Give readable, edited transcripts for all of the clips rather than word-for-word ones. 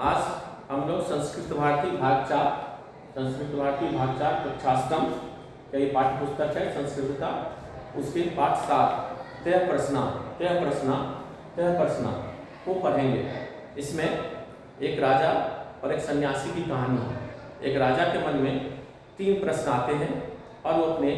आज हम लोग संस्कृत भारती भाग 4 कक्षाष्टम का ये पाठ्य पुस्तक है संस्कृत का, उसके पाठ 7 तय प्रश्न को पढ़ेंगे। इसमें एक राजा और एक सन्यासी की कहानी है। एक राजा के मन में 3 प्रश्न आते हैं और वो अपने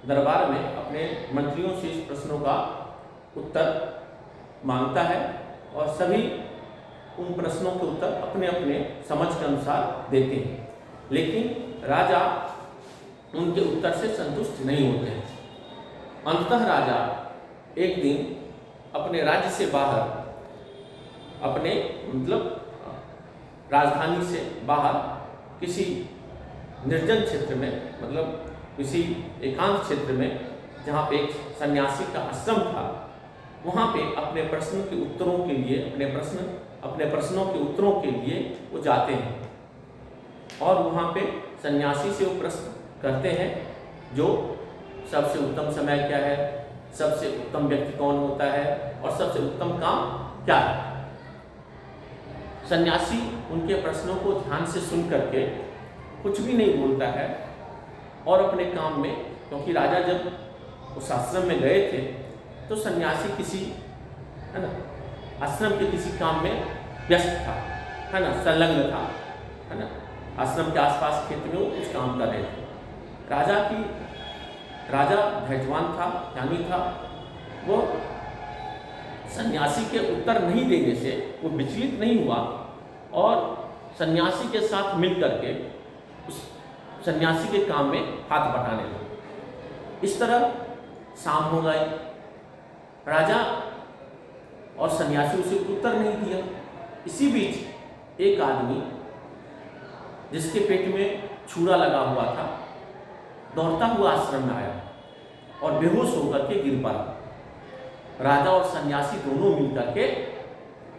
दरबार में अपने मंत्रियों से इस प्रश्नों का उत्तर मांगता है और सभी उन प्रश्नों के उत्तर अपने अपने समझ के अनुसार देते हैं, लेकिन राजा उनके उत्तर से संतुष्ट नहीं होते हैं। अंततः राजा एक दिन अपने राज्य से बाहर, अपने राजधानी से बाहर किसी निर्जन क्षेत्र में, किसी एकांत क्षेत्र में जहाँ पे एक सन्यासी का आश्रम था, वहाँ पे अपने प्रश्नों के उत्तरों के लिए अपने प्रश्नों के उत्तरों के लिए वो जाते हैं और वहाँ पे सन्यासी से वो प्रश्न करते हैं, जो सबसे उत्तम समय क्या है, सबसे उत्तम व्यक्ति कौन होता है और सबसे उत्तम काम क्या है। सन्यासी उनके प्रश्नों को ध्यान से सुन करके कुछ भी नहीं बोलता है और अपने काम में, क्योंकि राजा जब उस आश्रम में गए थे तो सन्यासी किसी आश्रम के किसी काम में व्यस्त था, संलग्न था, आश्रम के आसपास खेत में वो कुछ काम कर रहे थे। राजा धैर्यवान था, ज्ञानी था। वो सन्यासी के उत्तर नहीं देने से वो विचलित नहीं हुआ और सन्यासी के साथ मिल करके उस सन्यासी के काम में हाथ बटाने लगे। इस तरह शाम हो गए, राजा और सन्यासी उसे उत्तर नहीं दिया। इसी बीच एक आदमी जिसके पेट में छुरा लगा हुआ था, दौड़ता हुआ आश्रम में आया और बेहोश होकर के गिर पड़ा। राजा और सन्यासी दोनों मिलकर के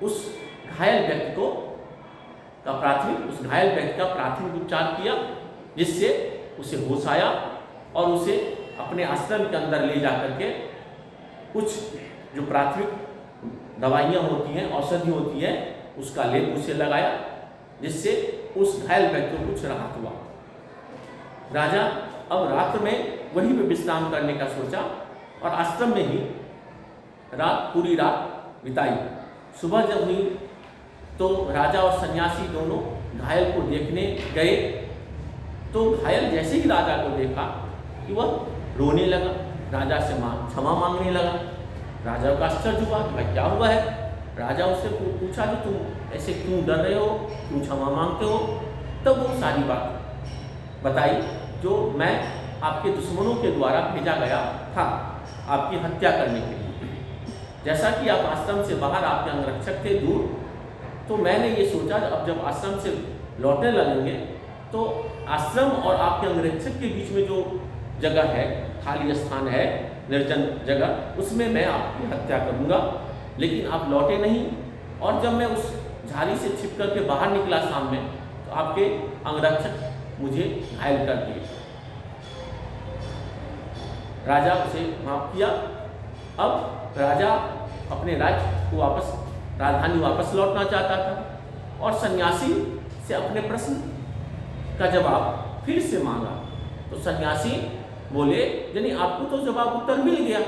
उस घायल व्यक्ति का प्राथमिक उपचार किया, जिससे उसे होश आया और उसे अपने आश्रम के अंदर ले जाकर के कुछ जो प्राथमिक दवाइयाँ होती हैं, औषधि होती है, उसका लेप उसे लगाया, जिससे उस घायल व्यक्ति को कुछ राहत हुआ। राजा अब रात में वहीं पे विश्राम करने का सोचा और आश्रम में ही पूरी रात बिताई। सुबह जब हुई तो राजा और सन्यासी दोनों घायल को देखने गए तो घायल जैसे ही राजा को देखा कि वह रोने लगा, राजा से क्षमा मांगने लगा। राजा का आश्चर्य हुआ कि भाई क्या हुआ है। राजा उससे पूछा कि तुम ऐसे क्यों डर रहे हो, क्यों क्षमा मांगते हो। तब वो सारी बात बताई जो मैं आपके दुश्मनों के द्वारा भेजा गया था आपकी हत्या करने के लिए। जैसा कि आप आश्रम से बाहर आपके अंगरक्षक थे दूर, तो मैंने ये सोचा अब जब आश्रम से लौटने लगेंगे तो आश्रम और आपके अंगरक्षक के बीच में जो जगह है, खाली स्थान है, निर्जन जगह, उसमें मैं आपकी हत्या करूंगा। लेकिन आप लौटे नहीं और जब मैं उस झाड़ी से छिप करके बाहर निकला शाम में तो आपके अंगरक्षक मुझे घायल कर दिए। राजा उसे माफ किया। अब राजा अपने राज्य को राजधानी वापस लौटना चाहता था और सन्यासी से अपने प्रश्न का जवाब फिर से मांगा। तो सन्यासी बोले, यानी आपको तो जवाब उत्तर मिल गया।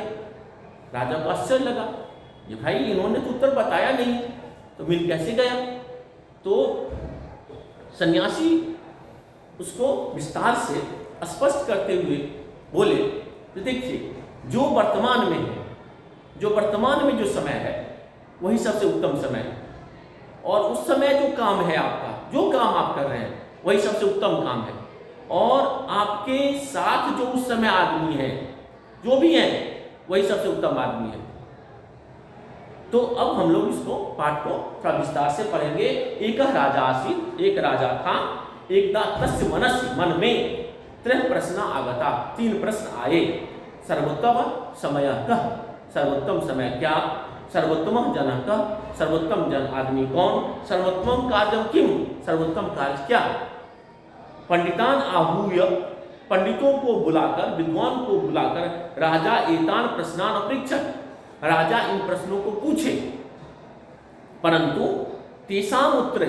राजा को आश्चर्य लगा, ये भाई इन्होंने तो उत्तर बताया नहीं, तो मिल कैसे गया। तो सन्यासी उसको विस्तार से स्पष्ट करते हुए बोले, तो देखिए जो वर्तमान में जो समय है वही सबसे उत्तम समय है, और उस समय जो काम है आपका, जो काम आप कर रहे हैं वही सबसे उत्तम काम है, और आपके साथ जो उस समय आदमी है, जो भी है, वही सबसे उत्तम आदमी है। तो अब हम लोग इसको पाठ को थोड़ा विस्तार से पढ़ेंगे। एक राजा आसीत, एक राजा था, एकदा तस्य मनसि, मन में त्रय प्रश्न आगता, 3 प्रश्न आए। सर्वोत्तम समय कह, सर्वोत्तम समय क्या, सर्वोत्तम जन कह, सर्वोत्तम जन आदमी कौन, सर्वोत्तम कार्य किम, सर्वोत्तम कार्य क्या। पंडितान आहूय, पंडितों को बुलाकर, विद्वान को बुलाकर राजा एतान प्रश्नान अपृच्छत, राजा इन प्रश्नों को पूछे, परंतु तेषाम उत्तरे,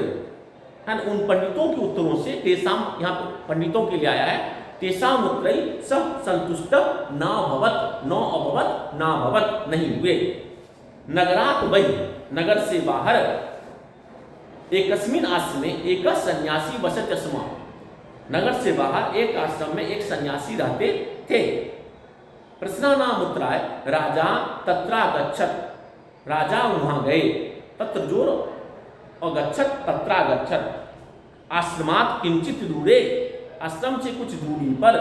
है ना, उन पंडितों के उत्तरों से, तेषाम यहाँ पर पंडितों के लिए आया है, तेषाम उत्तरे स संतुष्ट न भवत, न अभवत, न भवत, नहीं हुए। नगरात वही, नगर से बाहर, एकस्मिन आश्रमे एक सन्यासी वसत स्म, नगर से बाहर एक आश्रम में एक सन्यासी रहते थे। प्रश्नानाम उत्तराय राजा तत्रागच्छत, राजा वहां गए, तत्र जोर अगच्छत तत्रागच्छत, आश्रमात किंचित दूरे, आश्रम से कुछ दूरी पर,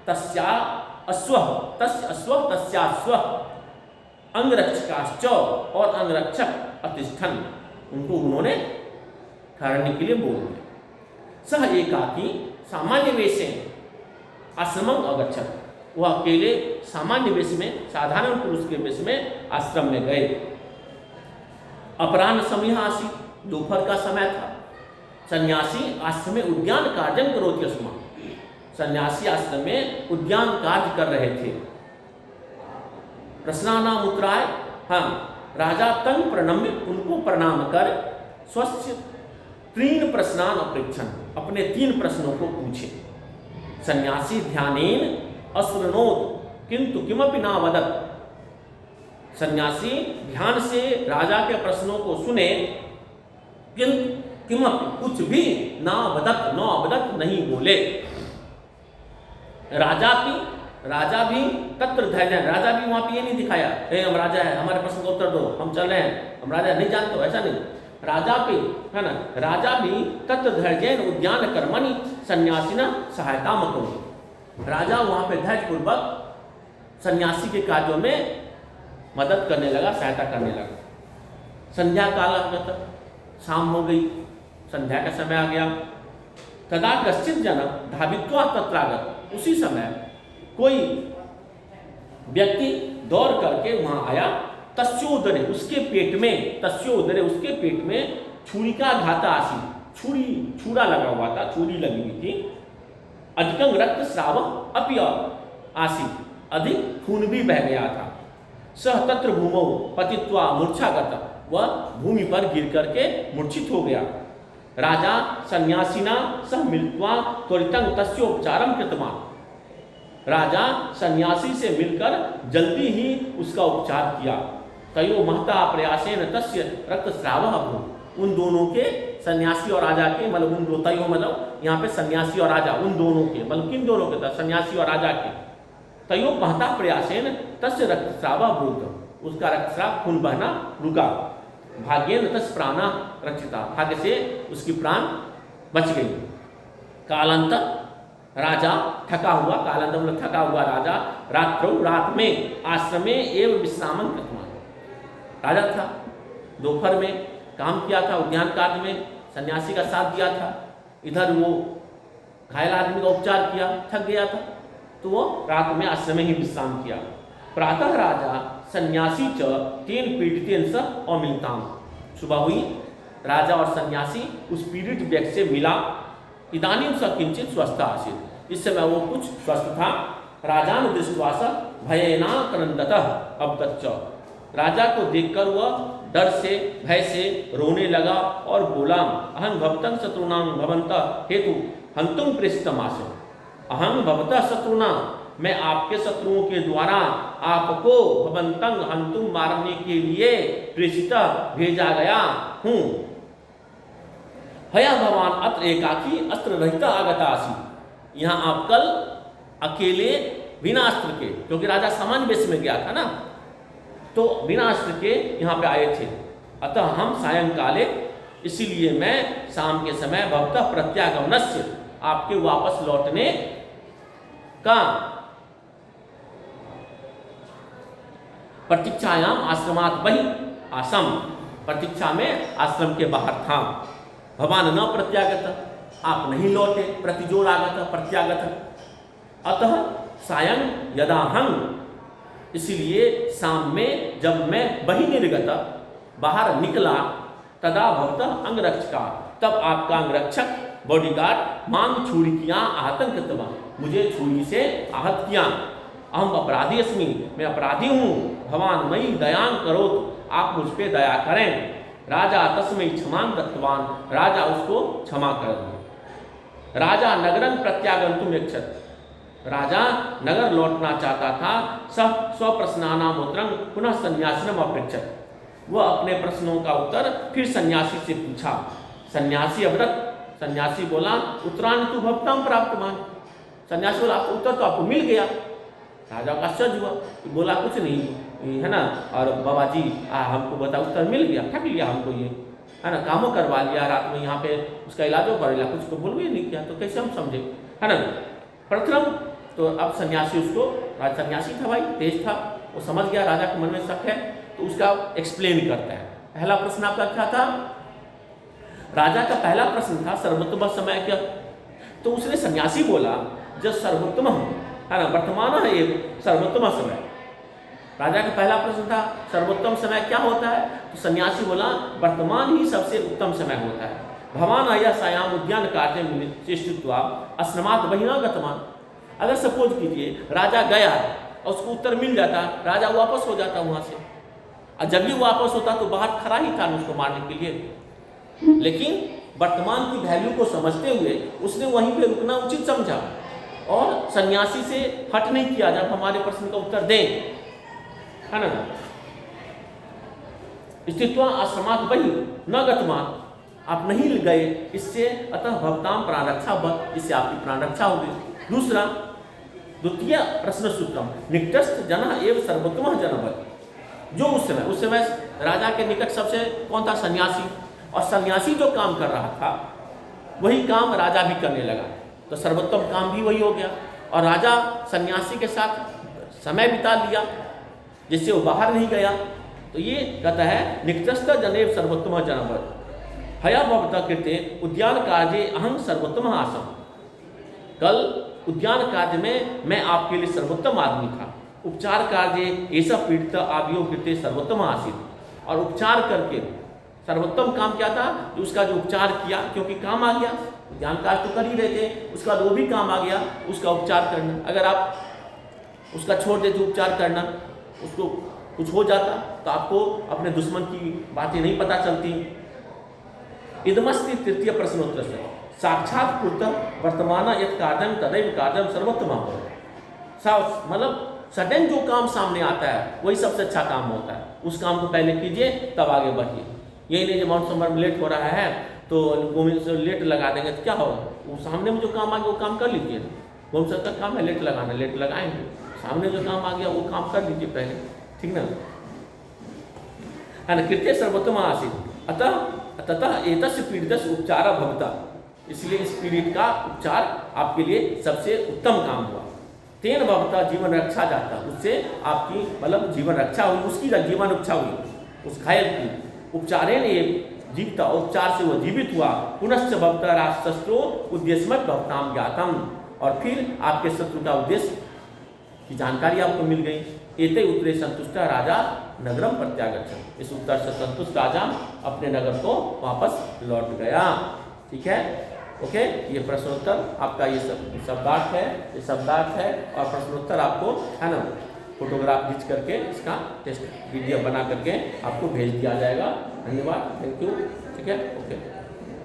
तस्या अश्वः, तस्य अश्वः, तस्या अश्वः, अंगरक्षकाश्च, और अंगरक्षक अतिष्ठन, उनको उन्होंने ठहरने के लिए बोल दिया। सह एकाकी सामान्य वेशेन आश्रमम अगच्छत, वह अकेले सामान्य वेश में, साधारण पुरुष के वेश में आश्रम में गए। अपराह्न समय आसी, दोपहर का समय था। सन्यासी आश्रम में उद्यान कार्यं करोति स्म, सन्यासी आश्रम में उद्यान कार्य कर रहे थे। प्रश्नानाम उत्तराय, हाँ, राजा तंग प्रणम्य, उनको प्रणाम कर, स्वस्य 3 प्रश्नान अपेक्षण, अपने 3 प्रश्नों को पूछे। सन्यासी ध्यानेन अश्रृणोत किंतु किमपि न वदत, सन्यासी ध्यान से राजा के प्रश्नों को सुने, किंतु किमपि, कुछ भी, न वदत, न अवदत, नहीं बोले। राजा भी तत्र धैर्य, राजा भी वहां पे ये नहीं दिखाया, हम राजा है, हमारे प्रश्न का उत्तर दो, हम चल रहे हैं, हम राजा नहीं जानते, ऐसा नहीं। राजा भी, है ना, राजा भी तत्र धैर्य उद्यान कर्मणि सन्यासिना सहायता मतो, राजा वहां पे धैर्य पूर्वक सन्यासी के कार्यों में मदद करने लगा, सहायता करने लगा। संध्या काल आगत, शाम हो गई, संध्या का समय आ गया। तदा कश्चित जन धावित्वा तत्रागत, उसी समय कोई व्यक्ति दौड़ करके वहां आया। तस्योदरे, उसके पेट में, तस्योदरे, उसके पेट में छुरिका घाता आसी, छुरा लगा हुआ था, छुरी लगी हुई थी। अधिकं रक्त स्राव अपि आसी, अधिक खून भी बह गया था। सह तत्र भूमौ पतित्वा मूर्छागत, वह भूमि पर गिर करके मूर्छित हो गया। राजा सन्यासिना सह मिलित्वा त्वरितं तस्योपचारं कृतवान्, राजा सन्यासी से मिलकर जल्दी ही उसका उपचार किया। तयो महता प्रयासेन तस्य रक्तस्रावः अभूत्, उन दोनों के, सन्यासी और राजा के, मतलब उन दो, तयो मतलब यहाँ पे सन्यासी और राजा, उन दोनों के, मतलब किन दोनों के, सन्यासी और राजा के, तयो महता प्रयासेन तस्य रक्तस्रावः अभूत्, उसका रक्तस्राव, खून बहना रुका। भाग्येन तस्य प्राणा रक्षिता, भाग्य से उसकी प्राण बच गई। कालांतर, राजा थका हुआ, कालांतर मतलब थका हुआ राजा, रात्रौ, रात में, आश्रमे एवं विश्रामं कृतवान्, राजा था, दोपहर में काम किया था, उद्यान कार्य में सन्यासी का साथ दिया था, इधर वो घायल आदमी का उपचार किया, थक गया था, तो वो रात में आश्रम में ही विश्राम किया। प्रातः राजा सन्यासी च तेन पीड़ितेन सह अमिलताम, सुबह हुई, राजा और सन्यासी उस पीड़ित व्यक्ति से मिला। इदानीं स किंचित स्वस्थ आसीत्, इस समय वो कुछ स्वस्थ था। राजान दृष्ट्वा स भयेनाक्रन्दतः अबदच्च, राजा को देखकर वह डर से, भय से रोने लगा और बोला, अहं भवतं शत्रुणां भवन्तः हेतु हन्तुं प्रेषितमासम्, अहं भवतः शत्रुणां, मैं आपके शत्रुओं के द्वारा आपको भवन्तं हन्तुं, मारने के लिए प्रेषित, भेजा गया हूँ। हया भगवान अत्र एकाकी अस्त्र रहित आगता आसी, यहाँ आप कल अकेले बिना अस्त्र के, क्योंकि राजा सामान्य वेश में गया था ना, तो बिना अस्त्र के यहाँ पे आए थे। अतः हम सायंकाले, इसीलिए मैं शाम के समय भवतः प्रत्यागमनस्य, आपके वापस लौटने का, प्रतीक्षायाम आश्रमात बहि आसम, प्रतीक्षा में आश्रम के बाहर था। भगवान न प्रत्यागत, आप नहीं लौटे, प्रतिजोर आगत, प्रत्यागत। अतः सायं यदा हम, इसलिए शाम में जब मैं बहि निर्गत, बाहर निकला, तदा भवतः अंगरक्षका, तब आपका अंगरक्षक, बॉडीगार्ड, मांग छुरिकियां आहतन कृतवा, मुझे छुरी से आहत किया। अहम अपराधी अस्मि, मैं अपराधी हूँ। भगवान मई दयां करो, आप मुझ पे दया करें। राजा तस्मै क्षमां दत्तवान, राजा उसको क्षमा कर दिया। राजा नगरं प्रत्यागन्तुम् इच्छत्, राजा नगर लौटना चाहता था। सः स्वप्रश्नानाम् उत्तरं पुनः सन्यासिनम् अपृच्छत्, वह अपने प्रश्नों का उत्तर फिर सन्यासी से पूछा। सन्यासी अवरत, सन्यासी बोला उत्तरानि तु भवतां प्राप्तवान्, सन्यासी बोला उत्तर तो आपको मिल गया। राजा का आश्चर्य हुआ, बोला कुछ नहीं है ना, और बाबा जी हमको बता उत्तर मिल गया, ठग लिया हमको ये है ना, कामों करवा लिया, रात में यहाँ पे उसका इलाजो कर लिया, कुछ को बोल भी नहीं किया, तो कैसे हम समझे है ना। प्रथम तो अब सन्यासी उसको, सन्यासी था भाई, तेज था, वो समझ गया राजा के मन में शक है, तो उसका एक्सप्लेन करता है। पहला प्रश्न आपका क्या था? राजा का पहला प्रश्न था सर्वोत्तम समय क्या? तो उसने सन्यासी बोला जब सर्वोत्तम है ना, वर्तमान है ये सर्वोत्तम समय। राजा का पहला प्रश्न था सर्वोत्तम समय क्या होता है? तो सन्यासी बोला वर्तमान ही सबसे उत्तम समय होता है। भवान आया सायाम उद्यान कार्य चेष्टित्वा अस्नमात बहिना गतमान। अगर सपोज कीजिए राजा गया और उसको उत्तर मिल जाता, राजा वापस हो जाता वहां से, और जब भी वापस होता तो बाहर खड़ा ही था उसको मारने के लिए। लेकिन वर्तमान की वैल्यू को समझते हुए उसने वहीं पे रुकना उचित समझा और सन्यासी से हट नहीं किया जब हमारे प्रश्न का उत्तर दें, है ना। स्थित्वा आश्रमात बहि न गतमान, आप नहीं गए, इससे अतः भवताम प्राण रक्षा भव, इससे आपकी प्राण रक्षा होगी। दूसरा द्वितीय प्रश्न सूत्रम निकटस्थ जन एवं सर्वोत्तम जनवत, जो उस समय राजा के निकट सबसे कौन था? सन्यासी। और सन्यासी जो काम कर रहा था वही काम राजा भी करने लगा, तो सर्वोत्तम काम भी वही हो गया। और राजा सन्यासी के साथ समय बिता लिया जिससे वो बाहर नहीं गया। तो ये कहता है निकटस्थ जनेव सर्वोत्तम जनवत हया भवता कृते उद्यान कार्य अहं सर्वोत्तम आसम। कल उद्यान कार्य में मैं आपके लिए सर्वोत्तम आदमी था। उपचार कार्य ऐसा पीड़ित आवियों कृते सर्वोत्तम आसित। और उपचार करके सर्वोत्तम काम क्या था? कि उसका जो उपचार किया, क्योंकि काम आ गया, उद्यान कार्य तो कर ही रहे थे, उसका वो भी काम आ गया, उसका उपचार करना। अगर आप उसका छोड़ देते उपचार करना, उसको कुछ हो जाता तो आपको अपने दुश्मन की बातें नहीं पता चलती। इदमस्ति तृतीय प्रश्नोत्तर से साक्षात पूर्त वर्तमान यत् कार्यम तदैव कार्यम सर्वोत्तम होता है। मतलब सडन जो काम सामने आता है वही सबसे अच्छा काम होता है, उस काम को पहले कीजिए तब आगे बढ़िए। यही नहीं जो माउंट समर में लेट हो रहा है तो लेट लगा देंगे तो क्या होगा? वो सामने में जो काम आ गया वो काम कर लीजिए। कौन सा काम है लेट लगाना, लेट लगाएंगे, सामने जो काम आ गया वो काम कर लीजिए पहले, ठीक ना, है ना। कृत्य सर्वोत्तम आसीत अतः एतस्य पीड़ितस्य उपचार भवता, इसलिए इस पीड़ित का उपचार आपके लिए सबसे उत्तम काम हुआ। तेन भवता जीवन रक्षा जाता, उससे आपकी मतलब जीवन रक्षा हुई, उसकी जीवन रक्षा हुई उस घायल की। उपचारेण ये जीवता, उपचार से वो जीवित हुआ। पुनश्च भवता राष्ट्रो उद्देश्यमत भवताम ज्ञातम, और फिर आपके शत्रु का उद्देश्य की जानकारी आपको मिल गई। एते उत्तरे संतुष्ट राजा नगरम प्रत्यागच्छत्, इस उत्तर से संतुष्ट राजा अपने नगर को वापस लौट गया। ठीक है, ओके। ये प्रश्नोत्तर आपका ये शब्दार्थ है, ये शब्दार्थ है, और प्रश्नोत्तर आपको है ना फोटोग्राफ खींच करके इसका टेस्ट वीडियो बना करके आपको भेज दिया जाएगा। धन्यवाद, थैंक यू। ठीक है, ओके।